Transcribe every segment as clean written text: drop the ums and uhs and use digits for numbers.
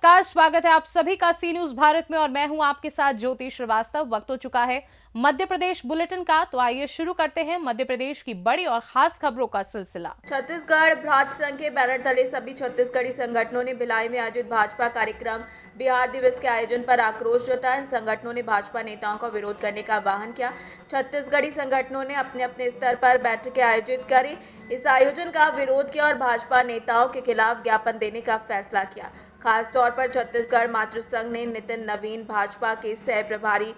नमस्कार, स्वागत है आप सभी का सी न्यूज भारत में और मैं हूं आपके साथ ज्योति श्रीवास्तव। वक्त हो चुका है मध्य प्रदेश बुलेटिन का, तो आइए शुरू करते हैं मध्य प्रदेश की बड़ी और खास खबरों का सिलसिला। छत्तीसगढ़ भ्रात संघ के बैनर तले सभी छत्तीसगढ़ी संगठनों ने भिलाई में आयोजित भाजपा कार्यक्रम बिहार दिवस के आयोजन पर आक्रोश जताया। इन संगठनों ने भाजपा नेताओं का विरोध करने का आह्वान किया। छत्तीसगढ़ी संगठनों ने अपने अपने स्तर पर बैठकें आयोजित करी, इस आयोजन का विरोध किया और भाजपा नेताओं के खिलाफ ज्ञापन देने का फैसला किया। खासतौर पर छत्तीसगढ़ मातृ संघ ने नितिन नवीन भाजपा के सह प्रभारी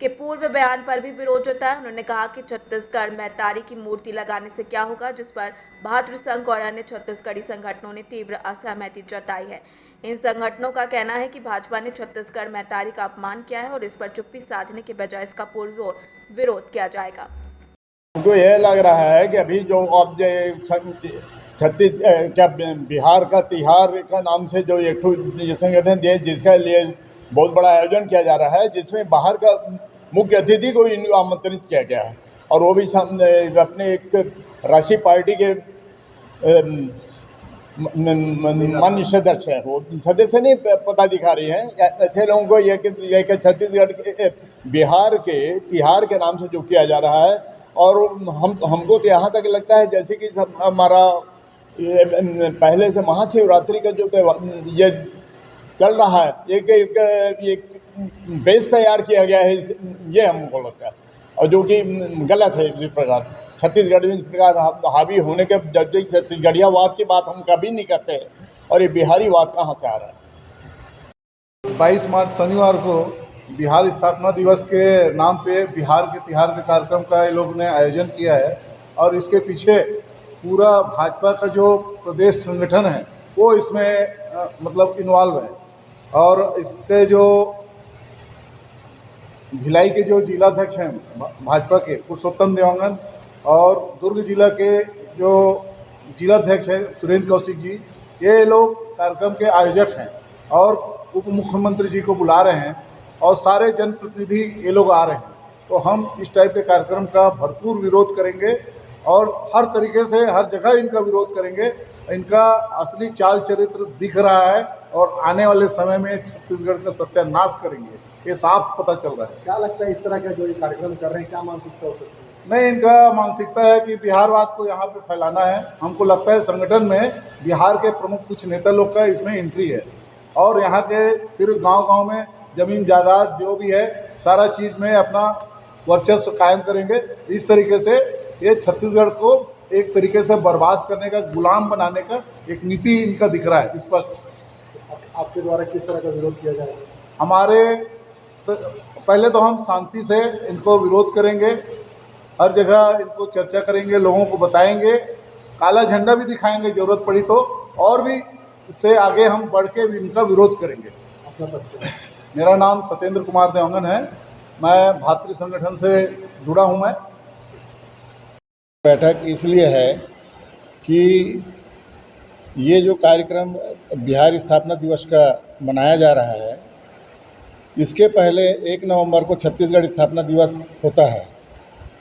के पूर्व बयान पर भी विरोध जताया। उन्होंने कहा कि छत्तीसगढ़ महतारी की मूर्ति लगाने से क्या होगा, जिस पर भातृ संघ और अन्य छत्तीसगढ़ी संगठनों ने तीव्र असहमति जताई है। इन संगठनों का कहना है कि भाजपा ने छत्तीसगढ़ महतारी का अपमान किया है और इस पर चुप्पी साधने के बजाय इसका पुरजोर विरोध किया जाएगा। हमको यह लग रहा है कि अभी जो क्या बिहार का तिहार का नाम से जो एक संगठन दिए, जिसके लिए बहुत बड़ा आयोजन किया जा रहा है, जिसमें बाहर का मुख्य अतिथि को आमंत्रित किया गया है और वो भी अपने एक राष्ट्रीय पार्टी के माननीय सदस्य हैं। वो सदस्य नहीं, पदाधिकारी हैं। ऐसे लोगों को यह कि छत्तीसगढ़ के बिहार के तिहार के नाम से जो किया जा रहा है, और हमको तो यहाँ तक लगता है जैसे कि हमारा पहले से महाशिवरात्रि का जो ये चल रहा है, एक बेस तैयार किया गया है, ये हमको लगता है, और जो कि गलत है। इस प्रकार छत्तीसगढ़ में इस प्रकार हावी होने के जबकि छत्तीसगढ़ियावाद की बात हम कभी नहीं करते हैं, और ये बिहारीवाद कहाँ से आ रहा है। 22 मार्च शनिवार को बिहार स्थापना दिवस के नाम पे बिहार के तिहार के कार्यक्रम का ये लोग ने आयोजन किया है, और इसके पीछे पूरा भाजपा का जो प्रदेश संगठन है वो इसमें मतलब इन्वॉल्व है। और इसके जो भिलाई के जो जिलाध्यक्ष हैं भाजपा के पुरुषोत्तम देवांगन, और दुर्ग जिला के जो जिलाध्यक्ष हैं सुरेंद्र कौशिक जी, ये लोग कार्यक्रम के आयोजक हैं और उप मुख्यमंत्री जी को बुला रहे हैं और सारे जनप्रतिनिधि ये लोग आ रहे हैं। तो हम इस टाइप के कार्यक्रम का भरपूर विरोध करेंगे और हर तरीके से हर जगह इनका विरोध करेंगे। इनका असली चाल चरित्र दिख रहा है और आने वाले समय में छत्तीसगढ़ का सत्यानाश करेंगे, ये साफ पता चल रहा है। क्या लगता है इस तरह का जो ये कार्यक्रम कर रहे हैं, क्या मानसिकता हो सकती है? नहीं, इनका मानसिकता है कि बिहारवाद को यहाँ पे फैलाना है। हमको लगता है संगठन में बिहार के प्रमुख कुछ नेता लोग का इसमें एंट्री है, और यहाँ के फिर गांव-गांव में ज़मीन जायदाद जो भी है सारा चीज़ में अपना वर्चस्व कायम करेंगे। इस तरीके से ये छत्तीसगढ़ को एक तरीके से बर्बाद करने का, गुलाम बनाने का एक नीति इनका दिख रहा है स्पष्ट। आपके द्वारा किस तरह का विरोध किया जाएगा? हमारे पहले तो हम शांति से इनको विरोध करेंगे, हर जगह इनको चर्चा करेंगे, लोगों को बताएंगे, काला झंडा भी दिखाएंगे ज़रूरत पड़ी तो, और भी इससे आगे हम बढ़ के भी इनका विरोध करेंगे। अपना परिचय? मेरा नाम सत्येंद्र कुमार देवांगन है, मैं भातृ संगठन से जुड़ा हूँ। मैं बैठक इसलिए है कि ये जो कार्यक्रम बिहार स्थापना दिवस का मनाया जा रहा है, इसके पहले 1 नवंबर को छत्तीसगढ़ स्थापना दिवस होता है।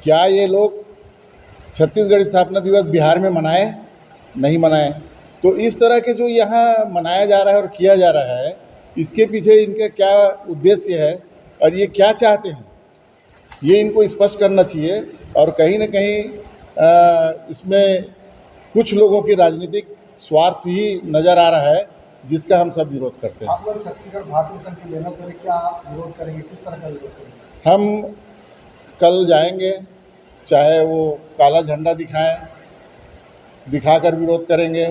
क्या ये लोग छत्तीसगढ़ स्थापना दिवस बिहार में मनाएं? नहीं मनाएं। तो इस तरह के जो यहाँ मनाया जा रहा है और किया जा रहा है, इसके पीछे इनका क्या उद्देश्य है और ये क्या चाहते हैं, ये इनको स्पष्ट करना चाहिए। और कहीं न कहीं इसमें कुछ लोगों की राजनीतिक स्वार्थ ही नज़र आ रहा है, जिसका हम सब विरोध करते हैं। आप लोग छत्तीसगढ़ भातृ संघ के बैनर तले क्या विरोध करेंगे, किस तरह का विरोध करेंगे? हम कल जाएंगे, चाहे वो काला झंडा दिखाकर विरोध करेंगे,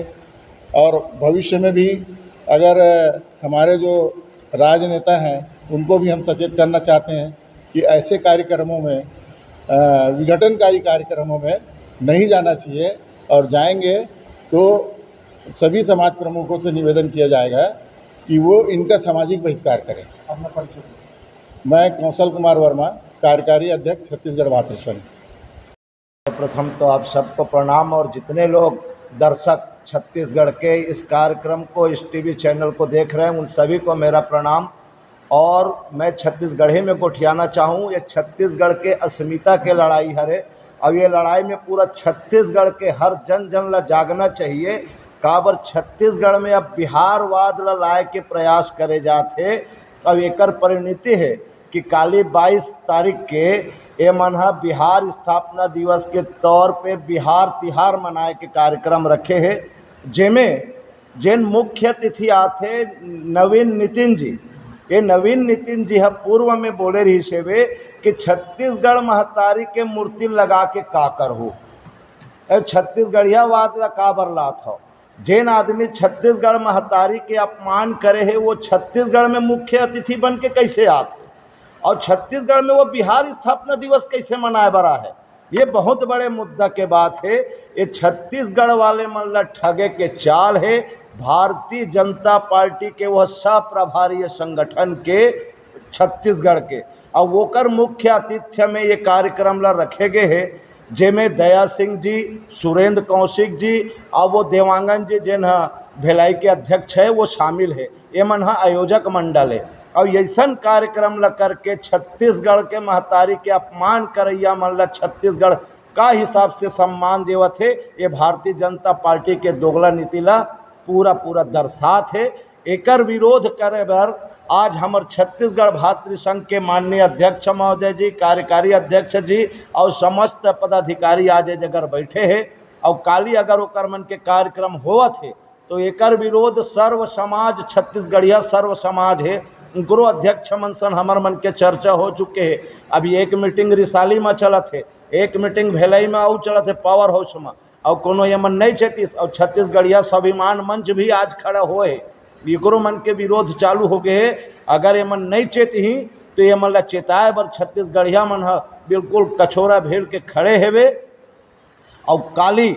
और भविष्य में भी अगर हमारे जो राजनेता हैं उनको भी हम सचेत करना चाहते हैं कि ऐसे कार्यक्रमों में, विघटनकारी कार्यक्रमों में नहीं जाना चाहिए, और जाएंगे तो सभी समाज प्रमुखों से निवेदन किया जाएगा कि वो इनका सामाजिक बहिष्कार करें। अपना परिचय? मैं कौशल कुमार वर्मा, कार्यकारी अध्यक्ष छत्तीसगढ़ भातृ संघ। प्रथम तो आप सबको प्रणाम, और जितने लोग दर्शक छत्तीसगढ़ के इस कार्यक्रम को, इस टीवी चैनल को देख रहे हैं, उन सभी को मेरा प्रणाम। और मैं छत्तीसगढ़ी में गोठियाना चाहूँ, ये छत्तीसगढ़ के अस्मिता के लड़ाई हरे, और ये लड़ाई में पूरा छत्तीसगढ़ के हर जन ला जागना चाहिए काबर छत्तीसगढ़ में अब बिहारवाद ला लाए के प्रयास करे जाते। अब एकर परिणति है कि काली 22 तारीख के ये मनहा बिहार स्थापना दिवस के तौर पे बिहार तिहार मनाए के कार्यक्रम रखे है, जेमें जिन मुख्य अतिथि आते नवीन नितिन जी। ये नवीन नितिन जी पूर्व में बोले रही से वे कि छत्तीसगढ़ महतारी के मूर्ति लगा के का कर हो, छत्तीसगढ़िया वाद ला का बरलात हो। जिन आदमी छत्तीसगढ़ महतारी के अपमान करे है वो छत्तीसगढ़ में मुख्य अतिथि बन के कैसे आते, और छत्तीसगढ़ में वो बिहार स्थापना दिवस कैसे मनाए बरा है। ये बहुत बड़े मुद्दा के बात है। ये छत्तीसगढ़ वाले मन ला ठगे के चाल है। भारतीय जनता पार्टी के वह सप्रभारी संगठन के छत्तीसगढ़ के और वोकर मुख्य आतिथ्य में ये कार्यक्रम ला रखे गए है, जेमें दया सिंह जी, सुरेंद्र कौशिक जी और वो देवांगन जी जिन भिलाई के अध्यक्ष है वो शामिल है। ये मन आयोजक मंडल है और ऐसा कार्यक्रम ला करके छत्तीसगढ़ के महतारी के अपमान करैया मन ला छत्तीसगढ़ का हिसाब से सम्मान देवत है। ये भारतीय जनता पार्टी के दोगला नीति ला पूरा दर्शात है। एकर विरोध करे बर आज हमर छत्तीसगढ़ भातृ संघ के माननीय अध्यक्ष महोदय जी, कार्यकारी अध्यक्ष जी और समस्त पदाधिकारी आज ए जगह बैठे हैं। और काली अगर ओकर मन के कार्यक्रम होवत है तो एकर विरोध सर्व समाज छत्तीसगढ़िया सर्व समाज है, उनको अध्यक्ष मन सन हमर मन के चर्चा हो चुके हैं। अभी एक मीटिंग रिसाली में चलत है, एक मीटिंग भेलई में और चलत है पावर हाउस में, और कोनो ये मन नहीं चेतीस। और छत्तीसगढ़िया स्वाभिमान मंच भी आज खड़ा हुए है, इकरो मन के विरोध चालू हो गए है। अगर ये मन नहीं चेती तो ये मन ला चेताए बर छत्तीसगढ़िया मन बिल्कुल कछोरा भेड़ के खड़े हेवे। और काली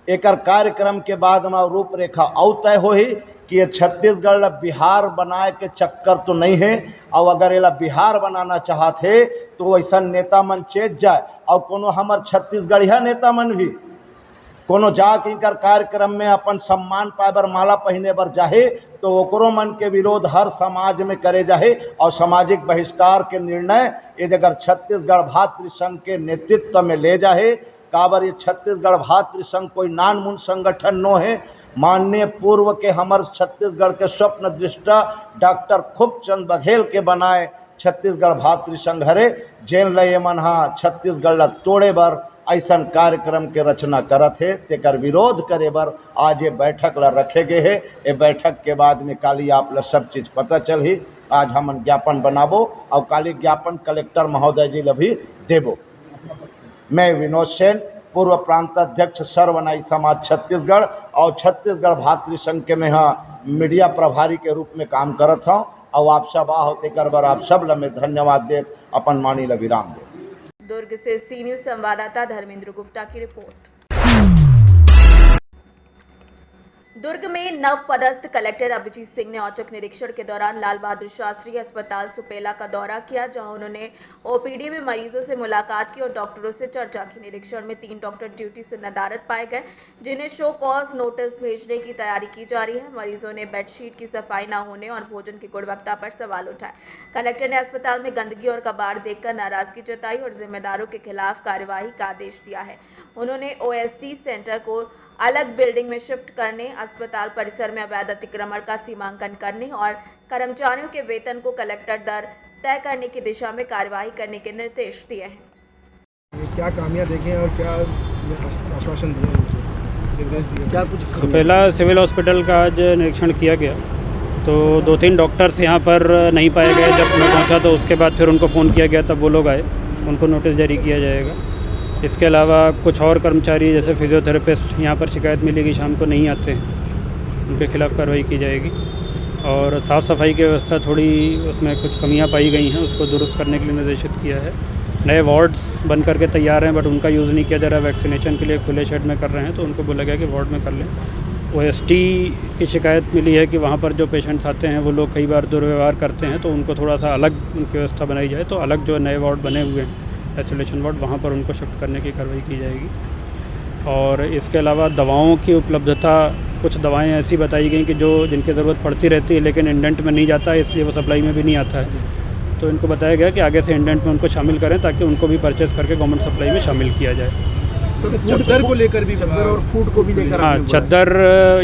एकर कार्यक्रम के बाद में रूपरेखा और तय हो ही कि ये छत्तीसगढ़ ला बिहार बनाए के चक्कर तो नहीं है। और अगर ये ला बिहार बनाना चाहते तो ऐसा नेता मन चेत जाए और कोनो हमर छत्तीसगढ़िया नेता मन भी कोनो जाके इनकर कार्यक्रम में अपन सम्मान पाए बर माला पहने बर जाहे तो ओकरो मन के विरोध हर समाज में करे जाहे। और सामाजिक बहिष्कार के निर्णय ये जगह छत्तीसगढ़ भातृ संघ के नेतृत्व में ले जाहे। काबर ये छत्तीसगढ़ भातृ संघ कोई नानमुन संगठन नो है। माननीय पूर्व के हमर छत्तीसगढ़ के स्वप्न दृष्टा डॉक्टर खूबचंद बघेल के बनाए छत्तीसगढ़ भातृ संघ हरे, जेल लय मन छत्तीसगढ़ ला तोड़े बर ऐसा कार्यक्रम के रचना करत है। तेकर विरोध करे बर आज ये बैठक ला रखे गए है। ये बैठक के बाद में काली आप ला सब चीज़ पता चल ही। आज हम ज्ञापन बनाबो और काली ज्ञापन कलेक्टर महोदय जी ला भी देबो। मैं विनोद सेन, पूर्व प्रांत अध्यक्ष सर्वनाई समाज छत्तीसगढ़ और छत्तीसगढ़ भातृ संघ के में मीडिया प्रभारी के रूप में काम करत हूँ। और आप सब होते कर बर आप सब ला मैं धन्यवाद दे अपन वाणी ला विराम दे। दुर्ग से सी न्यूज संवाददाता धर्मेंद्र गुप्ता की रिपोर्ट। दुर्ग में नवपदस्थ कलेक्टर अभिजीत सिंह ने औचक निरीक्षण के दौरान लाल बहादुर शास्त्री अस्पताल सुपेला का दौरा किया, जहां उन्होंने ओपीडी में मरीजों से मुलाकात की और डॉक्टरों से चर्चा की। निरीक्षण में 3 डॉक्टर ड्यूटी से नदारद पाए गए, जिन्हें शो कॉज नोटिस भेजने की तैयारी की जा रही है। मरीजों ने बेडशीट की सफाई न होने और भोजन की गुणवत्ता पर सवाल उठाए। कलेक्टर ने अस्पताल में गंदगी और कबाड़ देखकर नाराजगी जताई और जिम्मेदारों के खिलाफ कार्यवाही का आदेश दिया है। उन्होंने ओएसडी सेंटर को अलग बिल्डिंग में शिफ्ट करने, अस्पताल परिसर में अवैध अतिक्रमण का सीमांकन करने और कर्मचारियों के वेतन को कलेक्टर दर तय करने की दिशा में कार्यवाही करने के निर्देश दिए हैं। क्या खामियां देखें और क्या आश्वासन दिए, निर्देश दिए, क्या कुछ सुपेला सिविल हॉस्पिटल का आज निरीक्षण किया गया तो 2-3 डॉक्टर्स यहाँ पर नहीं पाए गए। जब मैं पहुँचा तो उसके बाद फिर उनको फ़ोन किया गया, तब वो लोग आए, उनको नोटिस जारी किया जाएगा। इसके अलावा कुछ और कर्मचारी जैसे फिजियोथेरेपिस्ट यहाँ पर शिकायत मिली कि शाम को नहीं आते हैं, उनके खिलाफ़ कार्रवाई की जाएगी। और साफ़ सफाई की व्यवस्था थोड़ी उसमें कुछ कमियां पाई गई हैं, उसको दुरुस्त करने के लिए निर्देशित किया है। नए वार्ड्स बन करके तैयार हैं बट उनका यूज़ नहीं किया जा रहा। वैक्सीनेशन के लिए खुले शेड में कर रहे हैं तो उनको बोला गया कि वार्ड में कर लें। ओएसटी की शिकायत मिली है कि वहाँ पर जो पेशेंट्स आते हैं वो लोग कई बार दुर्व्यवहार करते हैं, तो उनको थोड़ा सा अलग उनकी व्यवस्था बनाई जाए। तो अलग जो नए वार्ड बने हुए हैं आइसोलेशन वार्ड, वहाँ पर उनको शिफ्ट करने की कार्रवाई की जाएगी। और इसके अलावा दवाओं की उपलब्धता, कुछ दवाएं ऐसी बताई गई कि जो जिनकी ज़रूरत पड़ती रहती है लेकिन इंडेंट में नहीं जाता है, इसलिए वो सप्लाई में भी नहीं आता है। तो इनको बताया गया कि आगे से इंडेंट में उनको शामिल करें ताकि उनको भी परचेज़ करके गवर्नमेंट सप्लाई में शामिल किया जाए। चद्दर को लेकर भी, चद्दर और फूड को भी लेकर हाँ, चद्दर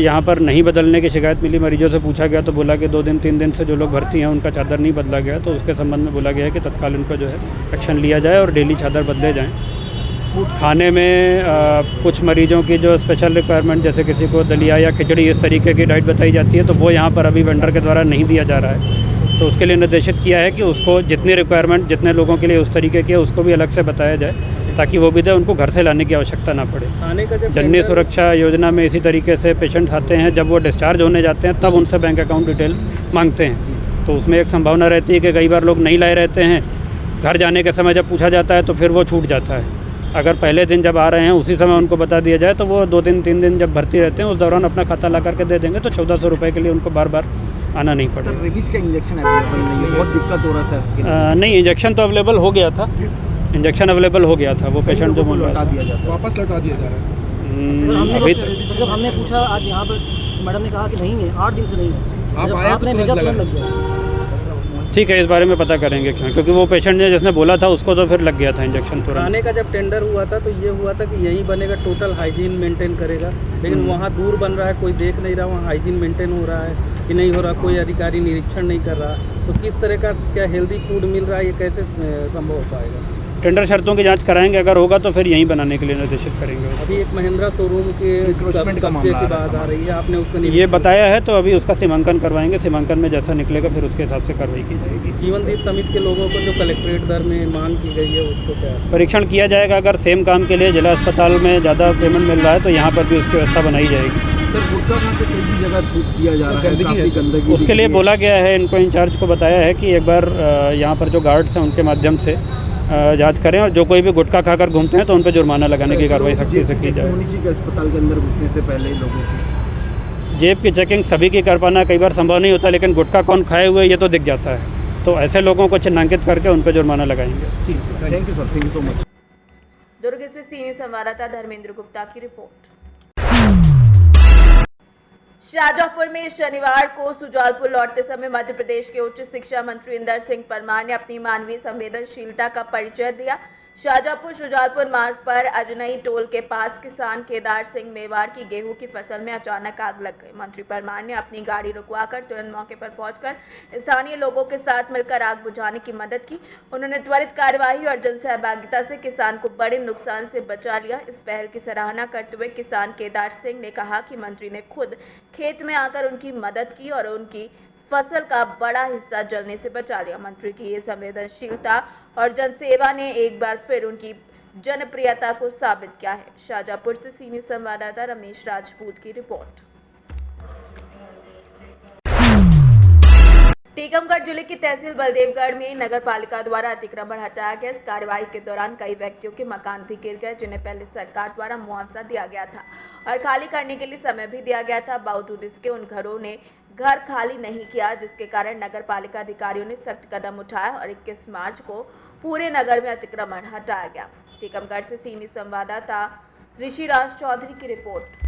यहाँ पर नहीं बदलने की शिकायत मिली। मरीजों से पूछा गया तो बोला कि 2 दिन 3 दिन से जो लोग भर्ती हैं उनका चादर नहीं बदला गया, तो उसके संबंध में बोला गया है कि तत्काल उनका जो है एक्शन लिया जाए और डेली चादर बदले जाएँ। खाने में कुछ मरीजों की जो स्पेशल रिक्वायरमेंट, जैसे किसी को दलिया या खिचड़ी इस तरीके की डाइट बताई जाती है, तो वो यहाँ पर अभी वेंडर के द्वारा नहीं दिया जा रहा है। तो उसके लिए निर्देशित किया है कि उसको जितनी रिक्वायरमेंट जितने लोगों के लिए उस तरीके की है उसको भी अलग से बताया जाए, ताकि वो भी दे, उनको घर से लाने की आवश्यकता ना पड़े। जननी सुरक्षा योजना में इसी तरीके से पेशेंट्स आते हैं, जब वो डिस्चार्ज होने जाते हैं तब उनसे बैंक अकाउंट डिटेल मांगते हैं। तो उसमें एक संभावना रहती है कि कई बार लोग नहीं लाए रहते हैं, घर जाने के समय जब पूछा जाता है तो फिर वो छूट जाता है। अगर पहले दिन जब आ रहे हैं उसी समय उनको बता दिया जाए तो वो 2 दिन 3 दिन जब भर्ती रहते हैं उस दौरान अपना खाता ला करके दे देंगे, तो 1400 रुपये के लिए उनको बार बार आना नहीं पड़ेगा। रेबीज का इंजेक्शन अवेलेबल नहीं है, बहुत दिक्कत हो रहा है सर। नहीं, इंजेक्शन तो अवेलेबल हो गया था, इंजेक्शन अवेलेबल हो गया था। वो पेशेंट जो बोल रहा था वापस लौटा दिया जा रहा है। अभी जब हमने पूछा आज यहाँ पर मैडम ने कहा कि नहीं है, 8 दिन से नहीं है। जब आपने भेजा तुरंत लग गया। ठीक है, इस बारे में पता करेंगे क्यों, क्योंकि वो पेशेंट ने जिसने बोला था उसको तो फिर लग गया था इंजेक्शन तुरंत। खाने का जब टेंडर हुआ था तो ये हुआ था कि यही बनेगा, टोटल हाइजीन मेंटेन करेगा, लेकिन वहाँ दूर बन रहा है, कोई देख नहीं रहा वहाँ हाइजीन मेंटेन हो रहा है कि नहीं हो रहा, कोई अधिकारी निरीक्षण नहीं कर रहा। तो किस तरह का क्या हेल्दी फूड मिल रहा है, ये कैसे संभव हो पाएगा? टेंडर शर्तों की जांच कराएंगे, अगर होगा तो फिर यहीं बनाने के लिए निर्देशित करेंगे। अभी एक महिंद्रा शोरूम के कब्जे की बात आ रही है, आपने उसको ये बताया है, तो अभी उसका सीमांकन करवाएंगे, सीमांकन में जैसा निकलेगा फिर उसके हिसाब से कार्रवाई की जाएगी। जीवनदीप समिति के लोगों को जो कलेक्ट्रेट दर में मांग की गई है उसको क्या परीक्षण किया जाएगा, अगर सेम काम के लिए जिला अस्पताल में ज़्यादा पेमेंट मिल रहा है तो यहाँ पर भी उसकी व्यवस्था बनाई जाएगी। सर गुटखा खा के कई जगह थूक दिया जा रहा है, काफी गंदगी। उसके लिए बोला गया है, इनको इंचार्ज को बताया है कि एक बार यहाँ पर जो गार्ड्स हैं उनके माध्यम से जांच करें, और जो कोई भी गुटखा खाकर घूमते हैं तो उन पर जुर्माना लगाने की कार्रवाई सख्ती से की जाए। अस्पताल के अंदर घुसने से पहले ही लोगों की जेब की चेकिंग सभी की कर पाना कई बार संभव नहीं होता, लेकिन गुटखा कौन खाए हुए ये तो दिख जाता है, तो ऐसे लोगों को चिन्हांकित करके उन पर जुर्माना लगाएंगे। Thank you sir, thank you so much. Durg से सीनियर संवाददाता धर्मेंद्र गुप्ता की रिपोर्ट। शाहजहांपुर में शनिवार को सुजालपुर लौटते समय मध्य प्रदेश के उच्च शिक्षा मंत्री इंदर सिंह परमार ने अपनी मानवीय संवेदनशीलता का परिचय दिया। शाहजहांपुर सुजालपुर मार्ग पर अजनई टोल के पास किसान केदार सिंह मेवाड़ की गेहूं की फसल में अचानक आग लग गई। मंत्री परमार ने अपनी गाड़ी रुकवाकर तुरंत मौके पर पहुंचकर स्थानीय लोगों के साथ मिलकर आग बुझाने की मदद की। उन्होंने त्वरित कार्यवाही और जन सहभागिता से किसान को बड़े नुकसान से बचा लिया। इस पहल की सराहना करते हुए किसान केदार सिंह ने कहा कि मंत्री ने खुद खेत में आकर उनकी मदद की और उनकी फसल का बड़ा हिस्सा जलने से बचा लिया। मंत्री की ये संवेदनशीलता और जनसेवा ने एक बार फिर उनकी जनप्रियता को साबित किया है। शाहजहांपुर से सीनियर संवाददाता रमेश राजपूत की रिपोर्ट। टीकमगढ़ जिले की तहसील बलदेवगढ़ में नगर पालिका द्वारा अतिक्रमण हटाया गया। इस कार्यवाही के दौरान कई व्यक्तियों के मकान भी गिर गए, जिन्हें पहले सरकार द्वारा मुआवजा दिया गया था और खाली करने के लिए समय भी दिया गया था। बावजूद इसके उन घरों ने घर खाली नहीं किया, जिसके कारण नगर पालिका अधिकारियों ने सख्त कदम उठाया और 21 मार्च को पूरे नगर में अतिक्रमण हटाया गया। टीकमगढ़ से सीनियर संवाददाता ऋषिराज चौधरी की रिपोर्ट।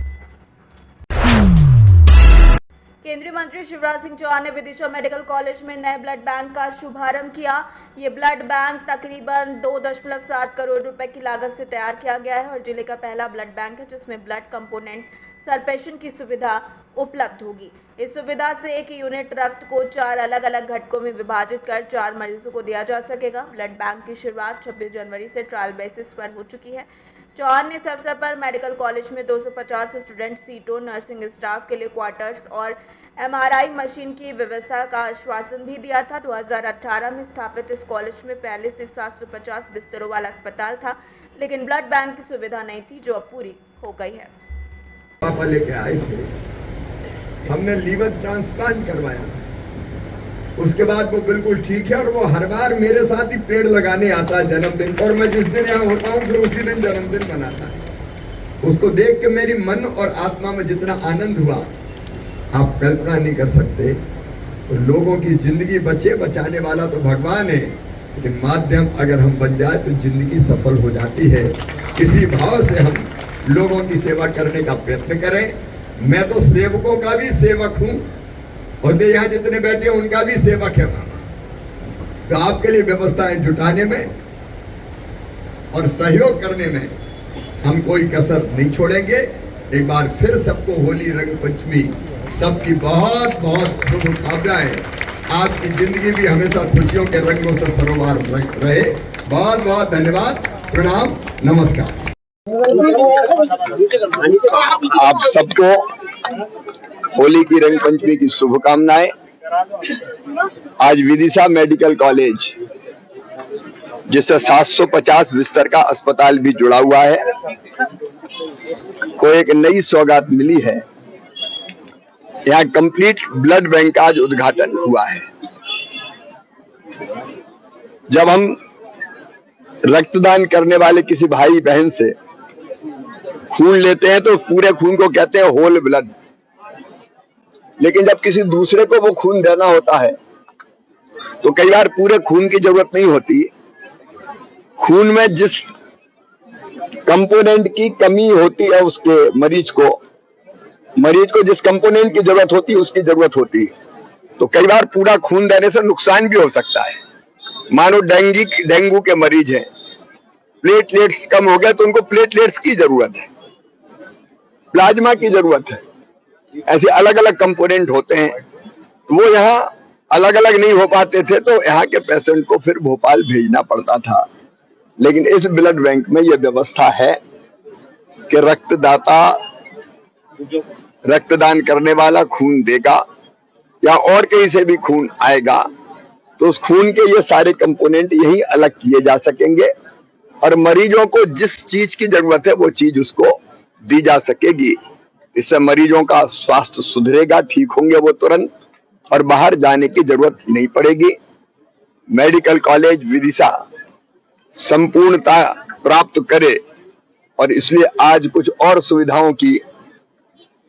केंद्रीय मंत्री शिवराज सिंह चौहान ने विदिशा मेडिकल कॉलेज में नए ब्लड बैंक का शुभारंभ किया। ये ब्लड बैंक तकरीबन 2.7 करोड़ रुपए की लागत से तैयार किया गया है और जिले का पहला ब्लड बैंक है जिसमें ब्लड कंपोनेंट सर्पेशन की सुविधा उपलब्ध होगी। इस सुविधा से एक यूनिट रक्त को 4 अलग अलग घटकों में विभाजित कर 4 मरीजों को दिया जा सकेगा। ब्लड बैंक की शुरुआत 26 जनवरी से ट्रायल बेसिस पर हो चुकी है। चौहान ने इस अवसर पर मेडिकल कॉलेज में 250 स्टूडेंट सीटों, नर्सिंग स्टाफ के लिए क्वार्टर्स और MRI मशीन की व्यवस्था का आश्वासन भी दिया था। 2018 में स्थापित इस कॉलेज में पहले से 750 बिस्तरों वाला अस्पताल था, लेकिन ब्लड बैंक की सुविधा नहीं थी, जो अब पूरी हो गई है। पापा लेके आए थे, हमने लीवर ट्रांसप्लांट करवाया, उसके बाद वो बिल्कुल ठीक है और वो हर बार मेरे साथ ही पेड़ लगाने आता है जन्मदिन, और मैं जिस दिन यहाँ होता हूँ फिर उसी दिन जन्मदिन मनाता है। उसको देख के मेरी मन और आत्मा में जितना आनंद हुआ आप कल्पना नहीं कर सकते। तो लोगों की जिंदगी बचाने वाला तो भगवान है, लेकिन माध्यम अगर हम बन जाए तो जिंदगी सफल हो जाती है। इसी भाव से हम लोगों की सेवा करने का प्रयत्न करें। मैं तो सेवकों का भी सेवक हूँ और यहाँ जितने बैठे हैं उनका भी सेवक है मामा। तो आपके लिए व्यवस्थाएं जुटाने में और सहयोग करने में हम कोई कसर नहीं छोड़ेंगे। एक बार फिर सबको होली रंग पंचमी सबकी बहुत बहुत शुभकामनाएं। आपकी जिंदगी भी हमेशा खुशियों के रंगों से सरोवर रहे। बहुत बहुत धन्यवाद, प्रणाम, नमस्कार। आप सबको होली की रंग पंचमी की शुभकामनाएं। आज विदिशा मेडिकल कॉलेज, जिससे 750 बिस्तर का अस्पताल भी जुड़ा हुआ है, को एक नई सौगात मिली है। यहाँ कंप्लीट ब्लड बैंक का आज उद्घाटन हुआ है। जब हम रक्तदान करने वाले किसी भाई बहन से खून लेते हैं तो पूरे खून को कहते हैं होल ब्लड, लेकिन जब किसी दूसरे को वो खून देना होता है तो कई बार पूरे खून की जरूरत नहीं होती। खून में जिस कंपोनेंट की कमी होती है उसके मरीज को जिस कंपोनेंट की जरूरत होती है उसकी जरूरत होती है। तो कई बार पूरा खून देने से नुकसान भी हो सकता है। मानो डेंगू के मरीज हैं, प्लेटलेट्स कम हो गया तो उनको प्लेटलेट्स की जरूरत है, प्लाज्मा की जरूरत है। ऐसे अलग अलग कंपोनेंट होते हैं, वो यहाँ अलग अलग नहीं हो पाते थे तो यहाँ के पेशेंट को फिर भोपाल भेजना पड़ता था। लेकिन इस ब्लड बैंक में यह व्यवस्था है कि रक्तदाता रक्तदान करने वाला खून देगा या और कहीं से भी खून आएगा तो उस खून के ये सारे कंपोनेंट यही अलग किए जा सकेंगे और मरीजों को जिस चीज की जरूरत है वो चीज उसको दी जा सकेगी। इससे मरीजों का स्वास्थ्य सुधरेगा, ठीक होंगे वो तुरंत, और बाहर जाने की जरूरत नहीं पड़ेगी। मेडिकल कॉलेज विदिशा संपूर्णता प्राप्त करे और इसलिए आज कुछ और सुविधाओं की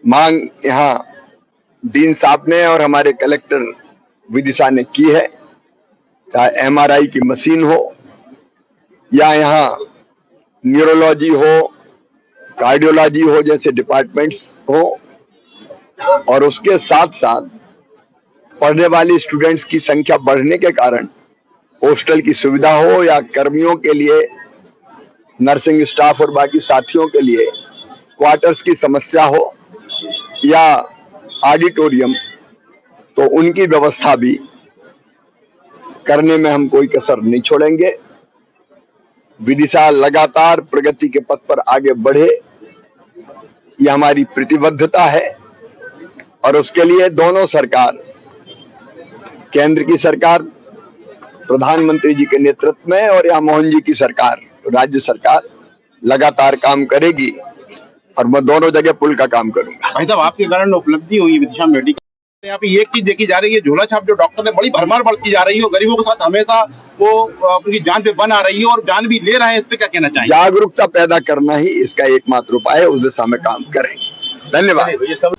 मांग यहाँ डीन साहब ने और हमारे कलेक्टर विदिशा ने की है। चाहे MRI की मशीन हो या यहाँ न्यूरोलॉजी हो, कार्डियोलॉजी हो जैसे डिपार्टमेंट्स हो, और उसके साथ साथ पढ़ने वाले स्टूडेंट्स की संख्या बढ़ने के कारण हॉस्टल की सुविधा हो या कर्मियों के लिए, नर्सिंग स्टाफ और बाकी साथियों के लिए क्वार्टर्स की समस्या हो या ऑडिटोरियम, तो उनकी व्यवस्था भी करने में हम कोई कसर नहीं छोड़ेंगे। विदिशा लगातार प्रगति के पथ पर आगे बढ़े, यह हमारी प्रतिबद्धता है और उसके लिए दोनों सरकार, केंद्र की सरकार प्रधानमंत्री जी के नेतृत्व में और यहाँ मोहन जी की सरकार, राज्य सरकार लगातार काम करेगी और मैं दोनों जगह पुल का काम करूंगा। भाई साहब, आपके कारण उपलब्धि हुई विदिशा मेडिकल। यहाँ पे एक चीज देखी जा रही है, झोला छाप जो डॉक्टर ने बड़ी भरमार बढ़ती जा रही है, गरीबों के साथ हमेशा वो उनकी जान पे बन आ रही है और जान भी ले रहे हैं। इस पे क्या कहना चाहिए? जागरूकता पैदा करना ही इसका एकमात्र उपाय है, उस दिशा में काम करेंगे। धन्यवाद।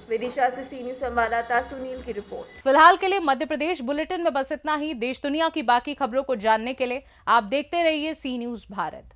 विदिशा से सी न्यूज संवाददाता सुनील की रिपोर्ट। फिलहाल के लिए मध्य प्रदेश बुलेटिन में बस इतना ही। देश दुनिया की बाकी खबरों को जानने के लिए आप देखते रहिए सी न्यूज भारत।